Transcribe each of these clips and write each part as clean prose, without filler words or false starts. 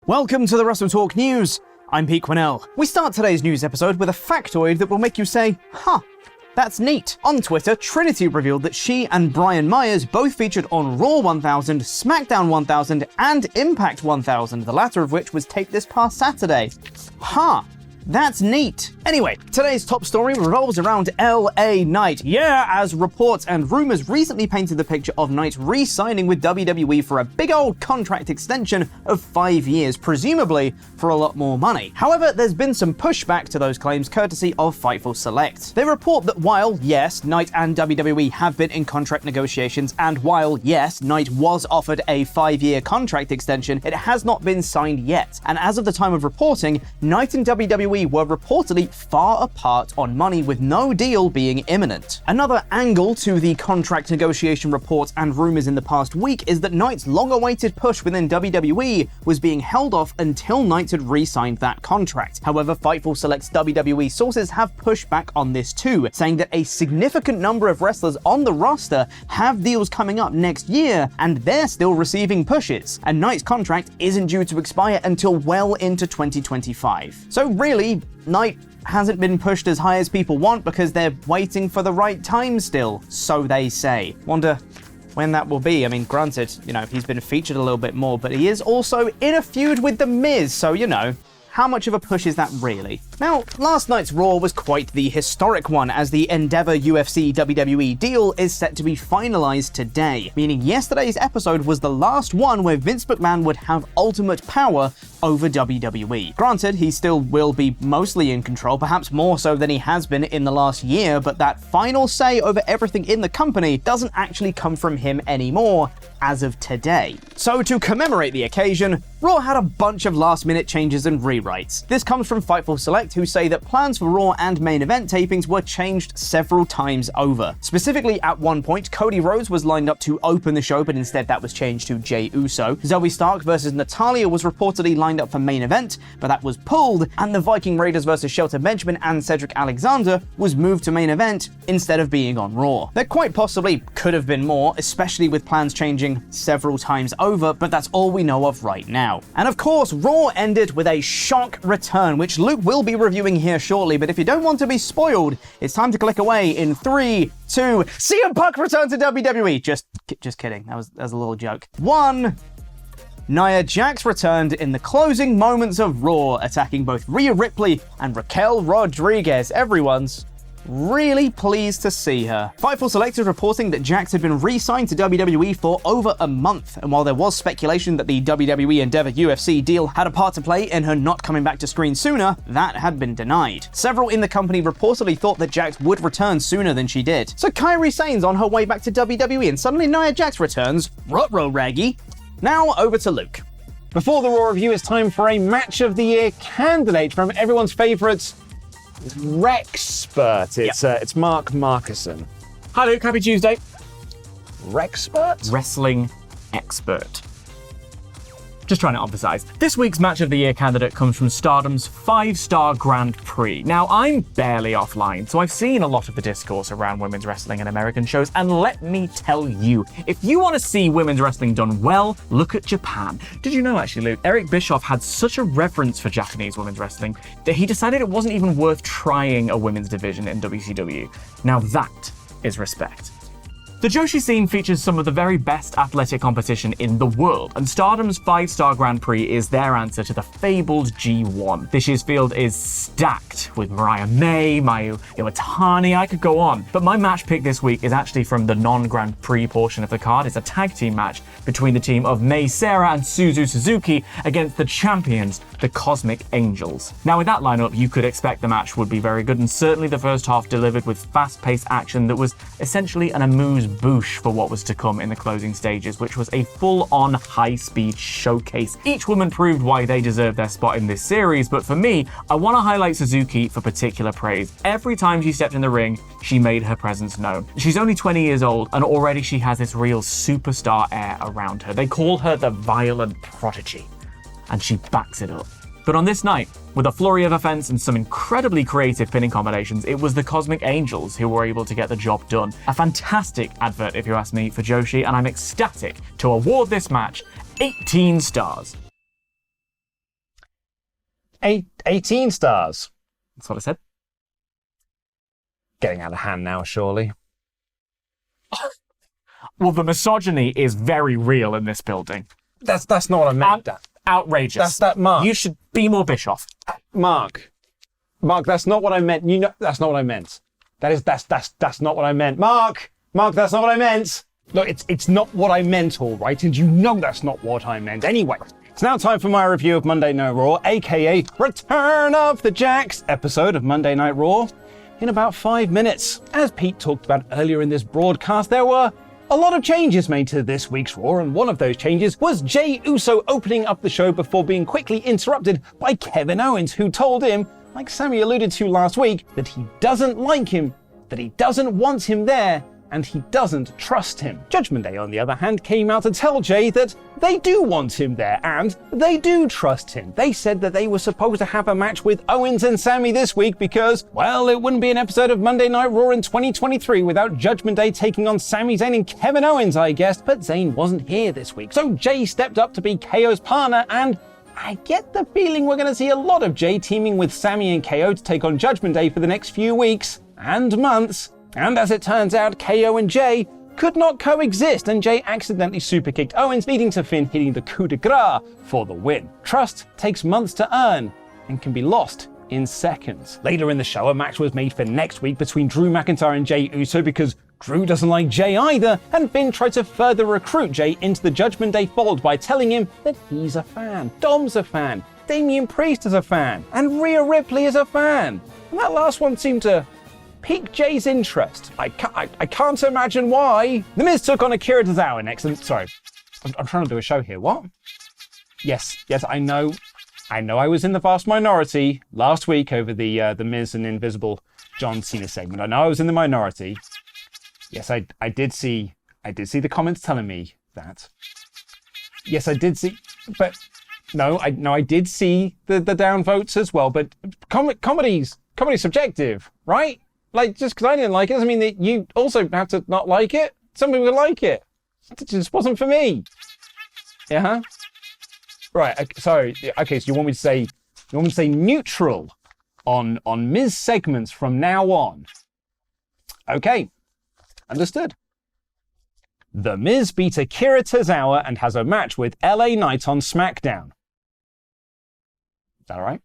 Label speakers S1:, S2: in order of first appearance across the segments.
S1: Welcome to the WrestleTalk News. I'm Quinnell. We start today's news episode with a factoid that will make you say, huh, that's neat. On Twitter, Trinity revealed that she and Brian Myers both featured on Raw 1000, SmackDown 1000, and Impact 1000, the latter of which was taped this past Saturday. Huh. That's neat. Anyway, today's top story revolves around LA Knight. Yeah, as reports and rumors recently painted the picture of Knight re-signing with WWE for a big old contract extension of 5 years, presumably for a lot more money. However, there's been some pushback to those claims courtesy of Fightful Select. They report that while, yes, Knight and WWE have been in contract negotiations, and while, yes, Knight was offered a 5-year contract extension, it has not been signed yet. And as of the time of reporting, Knight and WWE were reportedly far apart on money, with no deal being imminent. Another angle to the contract negotiation reports and rumors in the past week is that Knight's long-awaited push within WWE was being held off until Knight had re-signed that contract. However, Fightful Select's WWE sources have pushed back on this too, saying that a significant number of wrestlers on the roster have deals coming up next year, and they're still receiving pushes, and Knight's contract isn't due to expire until well into 2025. So really, Knight hasn't been pushed as high as people want because they're waiting for the right time still, so they say. Wonder when that will be. I mean, granted, he's been featured a little bit more, but he is also in a feud with The Miz, so how much of a push is that really? Now, last night's Raw was quite the historic one, as the Endeavor UFC WWE deal is set to be finalized today, meaning yesterday's episode was the last one where Vince McMahon would have ultimate power over WWE. Granted, he still will be mostly in control, perhaps more so than he has been in the last year, but that final say over everything in the company doesn't actually come from him anymore as of today. So to commemorate the occasion, Raw had a bunch of last-minute changes and rewrites. This comes from Fightful Select, who say that plans for Raw and main event tapings were changed several times over. Specifically, at one point, Cody Rhodes was lined up to open the show, but instead that was changed to Jey Uso. Zoe Stark versus Natalya was reportedly lined up for main event, but that was pulled, and the Viking Raiders versus Shelton Benjamin and Cedric Alexander was moved to main event instead of being on Raw. There quite possibly could have been more, especially with plans changing several times over, but that's all we know of right now. And of course, Raw ended with a shock return, which Luke will be reviewing here shortly, but if you don't want to be spoiled, it's time to click away in 3, 2, CM Punk return to WWE. Just kidding. That was a little joke. 1. Nia Jax returned in the closing moments of Raw, attacking both Rhea Ripley and Raquel Rodriguez. Everyone's really pleased to see her. Fightful Select is reporting that Jax had been re-signed to WWE for over a month, and while there was speculation that the WWE Endeavor UFC deal had a part to play in her not coming back to screen sooner, that had been denied. Several in the company reportedly thought that Jax would return sooner than she did. So Kairi Sane's on her way back to WWE, and suddenly Nia Jax returns. Ruh-roh, Raggy. Now over to Luke.
S2: Before the Raw review, it's time for a Match of the Year candidate from everyone's favourite Rexpert. It's Mark Markuson.
S3: Hi Luke, happy Tuesday.
S2: Rexpert?
S3: Wrestling expert. Just trying to emphasize. This week's Match of the Year candidate comes from Stardom's 5-star Grand Prix. Now, I'm barely offline, so I've seen a lot of the discourse around women's wrestling in American shows, and let me tell you, if you want to see women's wrestling done well, look at Japan. Did you know, actually, Luke, Eric Bischoff had such a reverence for Japanese women's wrestling that he decided it wasn't even worth trying a women's division in WCW. Now that is respect. The Joshi scene features some of the very best athletic competition in the world, and Stardom's 5-star Grand Prix is their answer to the fabled G1. This year's field is stacked with Mariah May, Mayu Iwatani, I could go on. But my match pick this week is actually from the non-Grand Prix portion of the card. It's a tag team match between the team of Mei Seira and Suzu Suzuki against the champions, the Cosmic Angels. Now with that lineup, you could expect the match would be very good, and certainly the first half delivered with fast-paced action that was essentially an amuse-bouche for what was to come in the closing stages, which was a full-on high-speed showcase. Each woman proved why they deserved their spot in this series, but for me, I want to highlight Suzuki for particular praise. Every time she stepped in the ring, she made her presence known. She's only 20 years old, and already she has this real superstar air around her. They call her the Violent Prodigy, and she backs it up. But on this night, with a flurry of offense and some incredibly creative pinning combinations, it was the Cosmic Angels who were able to get the job done. A fantastic advert, if you ask me, for Joshi, and I'm ecstatic to award this match 18 stars.
S2: 18 stars.
S3: That's what I said.
S2: Getting out of hand now, surely.
S3: Well, the misogyny is very real in this building.
S2: That's not what I meant.
S3: Outrageous.
S2: Mark.
S3: You should be more Bischoff.
S2: Mark, that's not what I meant. You know, that's not what I meant. That's not what I meant. Mark, that's not what I meant. Look, it's not what I meant, all right, and you know that's not what I meant. Anyway, it's now time for my review of Monday Night Raw, aka Return of the Jax episode of Monday Night Raw, in about 5 minutes. As Pete talked about earlier in this broadcast, there were a lot of changes made to this week's Raw, and one of those changes was Jey Uso opening up the show before being quickly interrupted by Kevin Owens, who told him, like Sammy alluded to last week, that he doesn't like him, that he doesn't want him there, and he doesn't trust him. Judgment Day, on the other hand, came out to tell Jey that they do want him there, and they do trust him. They said that they were supposed to have a match with Owens and Sammy this week because, well, it wouldn't be an episode of Monday Night Raw in 2023 without Judgment Day taking on Sami Zayn and Kevin Owens, I guess, but Zayn wasn't here this week. So Jey stepped up to be KO's partner, and I get the feeling we're going to see a lot of Jey teaming with Sammy and KO to take on Judgment Day for the next few weeks and months. And as it turns out, KO and Jey could not coexist, and Jey accidentally superkicked Owens, leading to Finn hitting the coup de grace for the win. Trust takes months to earn and can be lost in seconds. Later in the show, a match was made for next week between Drew McIntyre and Jey Uso because Drew doesn't like Jey either, and Finn tried to further recruit Jey into the Judgment Day fold by telling him that he's a fan, Dom's a fan, Damian Priest is a fan, and Rhea Ripley is a fan. And that last one seemed to pique Jey's interest. I can't imagine why. The Miz took on Akira Tozawa next, and sorry, I'm trying to do a show here. What? Yes, I know I was in the vast minority last week over the Miz and Invisible John Cena segment. I know I was in the minority. Yes, I did see the comments telling me that. Yes, I did see, but no, I did see the downvotes as well. But comedy's subjective, right? Like, just because I didn't like it doesn't mean that you also have to not like it. Some people like it. It just wasn't for me. Yeah? Right, sorry. Okay, so you want me to say neutral on Miz segments from now on. Okay, understood. The Miz beat Akira Tozawa and has a match with LA Knight on SmackDown. Is that all right?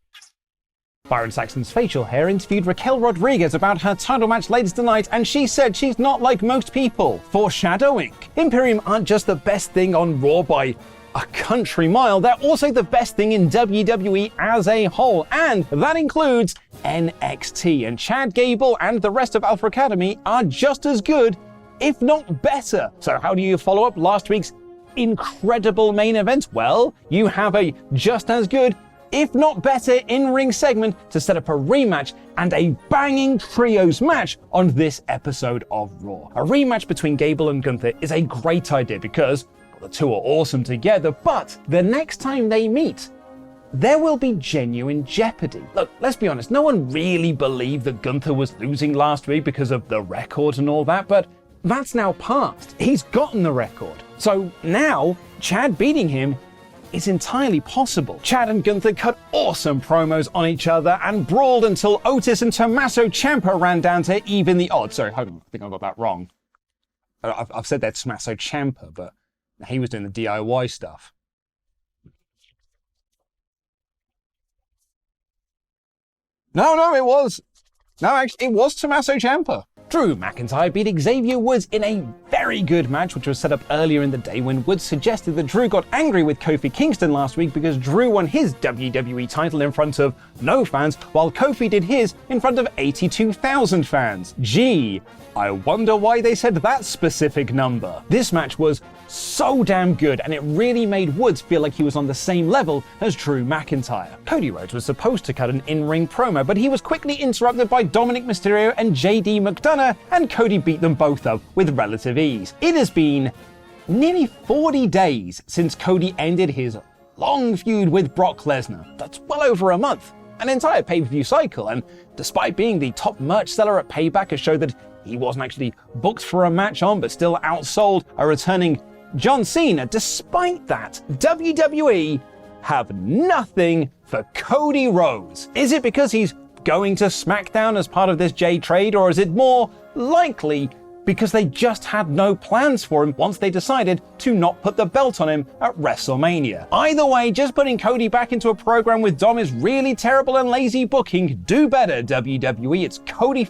S2: Byron Saxton's facial hair interviewed Raquel Rodriguez about her title match later tonight, and she said she's not like most people. Foreshadowing. Imperium aren't just the best thing on Raw by a country mile, they're also the best thing in WWE as a whole, and that includes NXT. And Chad Gable and the rest of Alpha Academy are just as good, if not better. So how do you follow up last week's incredible main event? Well, you have a just as good, if not better, in-ring segment to set up a rematch and a banging trios match on this episode of Raw. A rematch between Gable and Gunther is a great idea because, well, the two are awesome together, but the next time they meet, there will be genuine jeopardy. Look, let's be honest, no one really believed that Gunther was losing last week because of the record and all that, but that's now past. He's gotten the record. So now, Chad beating him is entirely possible. Chad and Gunther cut awesome promos on each other and brawled until Otis and Tommaso Ciampa ran down to even the odds. Sorry, hold on, I think I got that wrong. I've said that Tommaso Ciampa, but he was doing the DIY stuff. No, it was. No, actually, it was Tommaso Ciampa. Drew McIntyre beat Xavier Woods in a very good match, which was set up earlier in the day when Woods suggested that Drew got angry with Kofi Kingston last week because Drew won his WWE title in front of no fans, while Kofi did his in front of 82,000 fans. Gee, I wonder why they said that specific number. This match was so damn good, and it really made Woods feel like he was on the same level as Drew McIntyre. Cody Rhodes was supposed to cut an in-ring promo, but he was quickly interrupted by Dominic Mysterio and JD McDonough, and Cody beat them both up with relative ease. It has been nearly 40 days since Cody ended his long feud with Brock Lesnar. That's well over a month, an entire pay-per-view cycle, and despite being the top merch seller at Payback, a show that he wasn't actually booked for a match on but still outsold a returning John Cena. Despite that, WWE have nothing for Cody Rhodes. Is it because he's going to SmackDown as part of this J trade, or is it more likely because they just had no plans for him once they decided to not put the belt on him at WrestleMania? Either way, just putting Cody back into a program with Dom is really terrible and lazy booking. Do better, WWE. It's Cody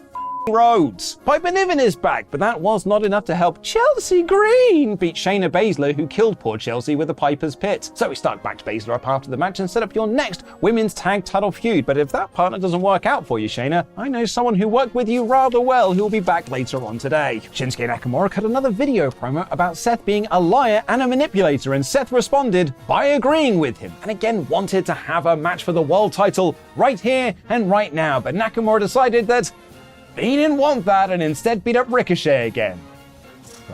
S2: Rhodes. Piper Niven is back, but that was not enough to help Chelsea Green beat Shayna Baszler, who killed poor Chelsea with a Piper's Pit. So we start back to Baszler up after the match and set up your next women's tag title feud. But if that partner doesn't work out for you, Shayna, I know someone who worked with you rather well who will be back later on today. Shinsuke Nakamura cut another video promo about Seth being a liar and a manipulator, and Seth responded by agreeing with him, and again wanted to have a match for the world title right here and right now. But Nakamura decided that he didn't want that and instead beat up Ricochet again.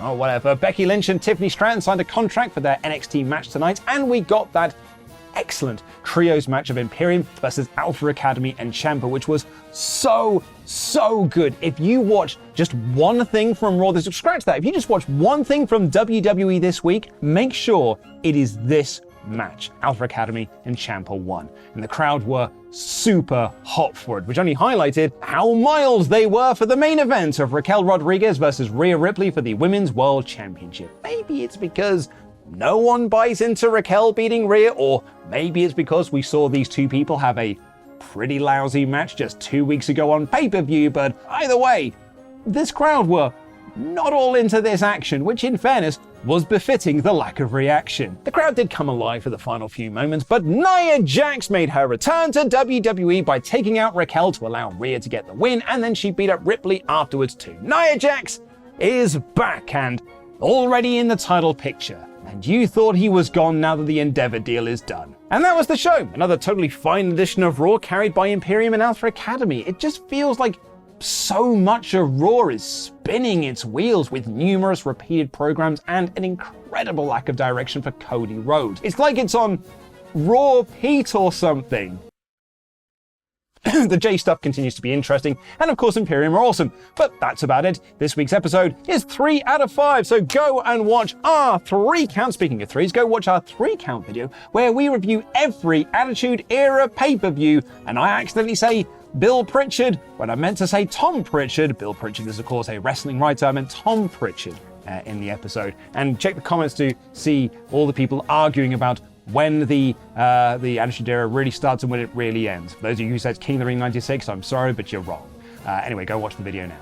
S2: Oh, whatever. Becky Lynch and Tiffany Stratton signed a contract for their NXT match tonight, and we got that excellent trios match of Imperium versus Alpha Academy and Ciampa, which was so good. If you watch just one thing from Raw, scratch that. If you just watch one thing from WWE this week, make sure it is this match. Alpha Academy and Ciampa won, and the crowd were super hot for it, which only highlighted how mild they were for the main event of Raquel Rodriguez versus Rhea Ripley for the Women's World Championship. Maybe it's because no one buys into Raquel beating Rhea, or maybe it's because we saw these two people have a pretty lousy match just 2 weeks ago on pay-per-view, but either way, this crowd were not all into this action, which in fairness was befitting the lack of reaction. The crowd did come alive for the final few moments, but Nia Jax made her return to WWE by taking out Raquel to allow Rhea to get the win, and then she beat up Ripley afterwards too. Nia Jax is back and already in the title picture. And you thought he was gone now that the Endeavor deal is done. And that was the show. Another totally fine edition of Raw carried by Imperium and Alpha Academy. It just feels like so much of Raw is spinning its wheels with numerous repeated programs and an incredible lack of direction for Cody Rhodes. It's like it's on Raw Pete or something. The J stuff continues to be interesting, and of course Imperium are awesome, but that's about it. This week's episode is 3 out of 5, so go and watch our 3 count. Speaking of threes, go watch our 3 count video where we review every Attitude Era pay-per-view, and I accidentally say Bill Pritchard when I meant to say Tom Pritchard. Bill Pritchard is of course a wrestling writer. I meant Tom Pritchard in the episode. And check the comments to see all the people arguing about when the Attitude Era really starts and when it really ends. For those of you who said King of the Ring 96, I'm sorry, but you're wrong. Anyway, go watch the video now.